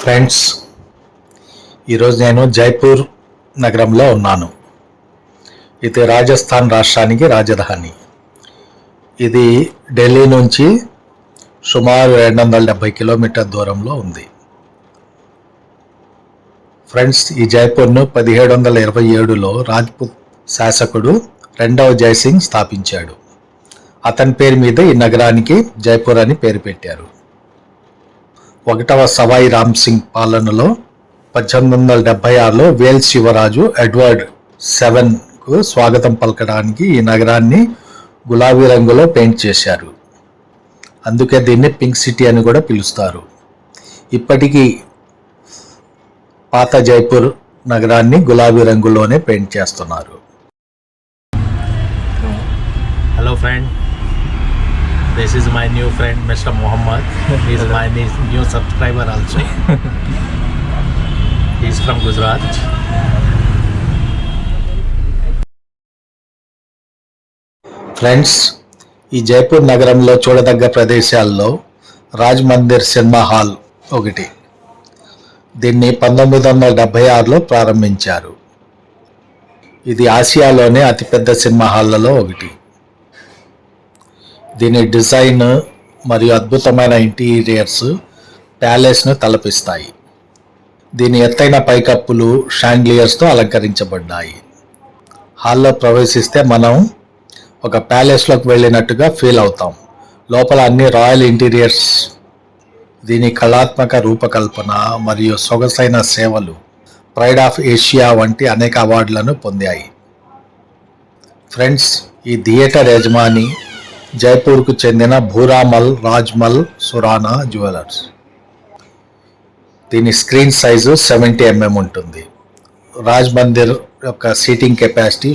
Friends, ఈరోజు నేను జైపూర్ నగరంలో ఉన్నాను. ఇది రాజస్థాన్ రాష్ట్రానికి రాజధాని. ఇది ఢిల్లీ నుంచి సుమారు 270 కిలోమీటర్ దూరంలో ఉంది. ఫ్రెండ్స్, ఈ జైపూర్ను 1727లో రాజ్పుత్ శాసకుడు 2వ జైసింగ్ స్థాపించాడు. అతని పేరు మీద ఈ నగరానికి జైపూర్ అని పేరు పెట్టారు. 1వ సవాయి రామ్ సింగ్ పాలనలో 1876లో వేల్స్ యువరాజు ఎడ్వర్డ్ సెవెన్కు స్వాగతం పలకడానికి ఈ నగరాన్ని గులాబీ రంగులో పెయింట్ చేశారు. అందుకే దీన్ని పింక్ సిటీ అని కూడా పిలుస్తారు. ఇప్పటికీ పాత జైపూర్ నగరాన్ని గులాబీ రంగులోనే పెయింట్ చేస్తున్నారు. Hello friend, this is my new friend Mr. Muhammad. He is my new subscriber also. He is from Gujarat. Friends, ఈ జైపూర్ నగరంలో చూడదగ్గ ప్రదేశాల్లో రాజ్ మందిర్ సినిమా హాల్ ఒకటి. దీన్ని 1976లో ప్రారంభించారు. ఇది ఆసియాలోనే అతిపెద్ద సినిమా హాళ్లలో ఒకటి. దీని డిజైన్ మరియు అద్భుతమైన ఇంటీరియర్స్ ప్యాలెస్ను తలపిస్తాయి. దీని ఎత్తైన పైకప్పులు షాండ్లియర్స్తో అలంకరించబడ్డాయి. హాల్లో ప్రవేశిస్తే మనం ఒక ప్యాలెస్లోకి వెళ్ళినట్టుగా ఫీల్ అవుతాం. లోపల అన్ని రాయల్ ఇంటీరియర్స్. దీని కళాత్మక రూపకల్పన మరియు సొగసైన సేవలు ప్రైడ్ ఆఫ్ ఏషియా వంటి అనేక అవార్డులను పొందాయి. ఫ్రెండ్స్, ఈ థియేటర్ యజమాని జైపూర్కు చెందిన భూరామల్ రాజ్మల్ సురానా జ్యువెలర్స్. దీని స్క్రీన్ సైజు 70 mm ఉంటుంది. రాజ్ మందిర్ యొక్క సీటింగ్ కెపాసిటీ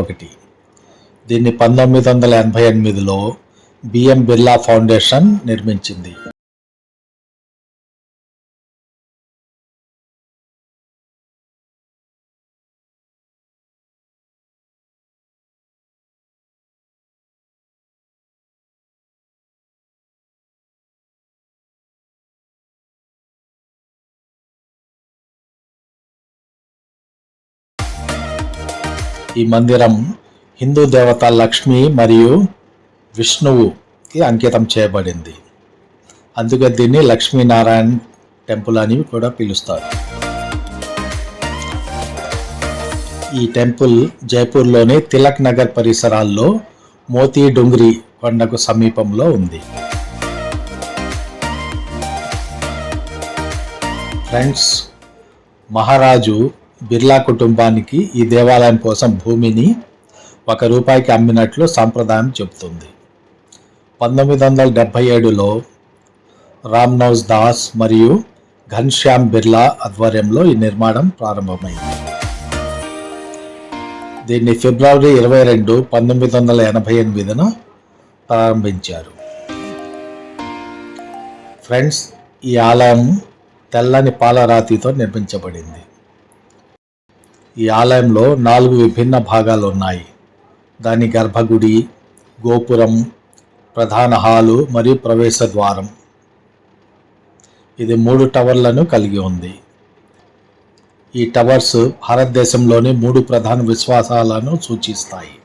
ఒకటి. దీన్ని 1988లో బిఎం బిర్లా ఫౌండేషన్ నిర్మించింది. ఈ మందిరం హిందూ దేవత లక్ష్మి మరియు విష్ణువుకి అంకితం చేయబడింది. అందుకే దీన్ని లక్ష్మీనారాయణ్ టెంపుల్ అని కూడా పిలుస్తారు. ఈ టెంపుల్ జైపూర్లోని తిలక్ నగర్ పరిసరాల్లో మోతీ డుంగ్రీ కొండకు సమీపంలో ఉంది. ఫ్రెండ్స్, మహారాజు బిర్లా కుటుంబానికి ఈ దేవాలయం కోసం భూమిని ₹1 అమ్మినట్లు సాంప్రదాయం చెబుతుంది. 1977లో రామ్నౌజ్ దాస్ మరియు ఘన్శ్యామ్ బిర్లా ఆధ్వర్యంలో ఈ నిర్మాణం ప్రారంభమైంది. దీన్ని ఫిబ్రవరి 22, 1988న ప్రారంభించారు. ఫ్రెండ్స్, ఈ ఆలయం తెల్లని పాలరాతితో నిర్మించబడింది. ఈ ఆలయంలో 4 విభిన్న భాగాలు ఉన్నాయి. దాని గర్భగుడి, గోపురం, ప్రధాన హాలు మరియు ప్రవేశ ద్వారం. ఇది 3 టవర్లను కలిగి ఉంది. ఈ టవర్స్ భారతదేశంలోని 3 ప్రధాన విశ్వాసాలను సూచిస్తాయి.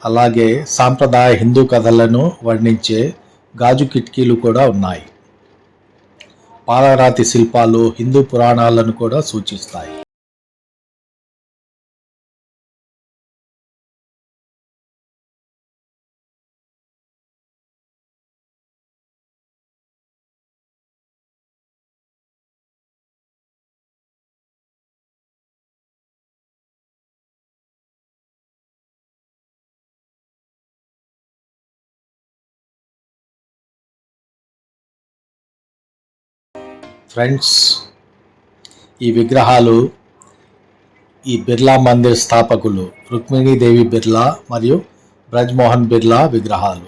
అలాగే సాంప్రదాయ హిందూ కథలను వర్ణించే గాజు కిటికీలు కూడా ఉన్నాయి. పాలరాతి శిల్పాలు హిందూ పురాణాలను కూడా సూచిస్తాయి. ఫ్రెండ్స్, ఈ విగ్రహాలు ఈ బిర్లా మందిర్ స్థాపకులు రుక్మిణీదేవి బిర్లా మరియు బ్రజ్ మోహన్ బిర్లా విగ్రహాలు.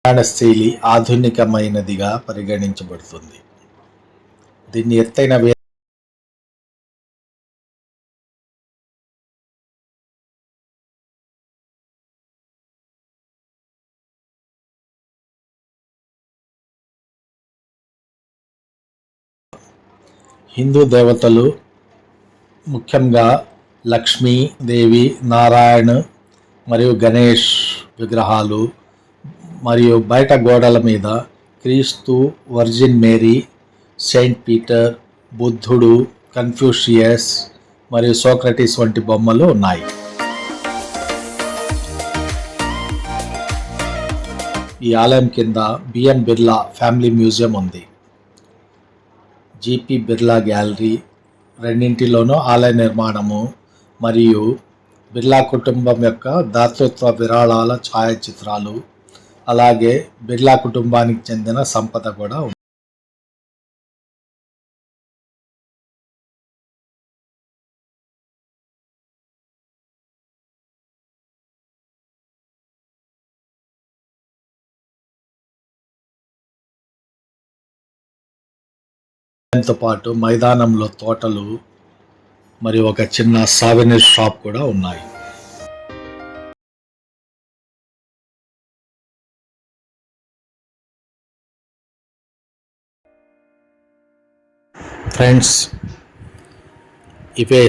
నిర్మాణ శైలి ఆధునికమైనదిగా పరిగణించబడుతుంది. దీన్ని ఎత్తైన హిందూ దేవతలు ముఖ్యంగా లక్ష్మీ దేవి, నారాయణ్ మరియు గణేష్ విగ్రహాలు మరియు బయట గోడల మీద క్రీస్తు, వర్జిన్ మేరీ, సెయింట్ పీటర్, బుద్ధుడు, కన్ఫ్యూషియస్ మరియు సోక్రటీస్ వంటి బొమ్మలు ఉన్నాయి. ఈ ఆలయం కింద బిఎన్ బిర్లా ఫ్యామిలీ మ్యూజియం ఉంది. జిపి బిర్లా గ్యాలరీ, రెండింటిలోనూ ఆలయ నిర్మాణము మరియు బిర్లా కుటుంబం యొక్క దాతృత్వ విరాళాల ఛాయాచిత్రాలు, అలాగే బిర్లా కుటుంబానికి చెందిన సంపద కూడా ఉంది. దాంతో పాటు మైదానంలో తోటలు మరియు ఒక చిన్న సావెనీర్ షాప్ కూడా ఉన్నాయి. ఫ్రెండ్స్, ఇవే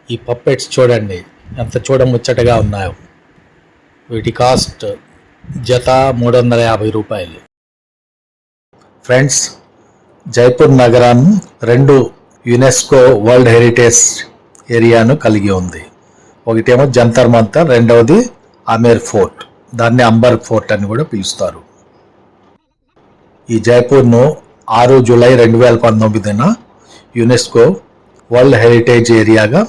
ఈ పప్పెట్స్ చూడండి ఎంత చూడముచ్చటగా ఉన్నాయో. వీటి కాస్ట్ జత 350 రూపాయలు. ఫ్రెండ్స్, జైపూర్ నగరం 2 యునెస్కో వరల్డ్ హెరిటేజ్ ఏరియాను కలిగి ఉంది. ఒకటేమో జంతర్ మంతర్, రెండవది ఆమెర్ ఫోర్ట్. దాన్ని అంబర్ ఫోర్ట్ అని కూడా పిలుస్తారు. ఈ జైపూర్ను 6 జూలై 2019న యునెస్కో వరల్డ్ హెరిటేజ్ ఏరియాగా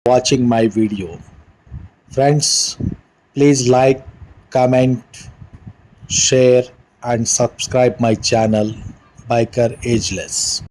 watching my video. Friends, please like, comment, share and subscribe my channel Biker Ageless.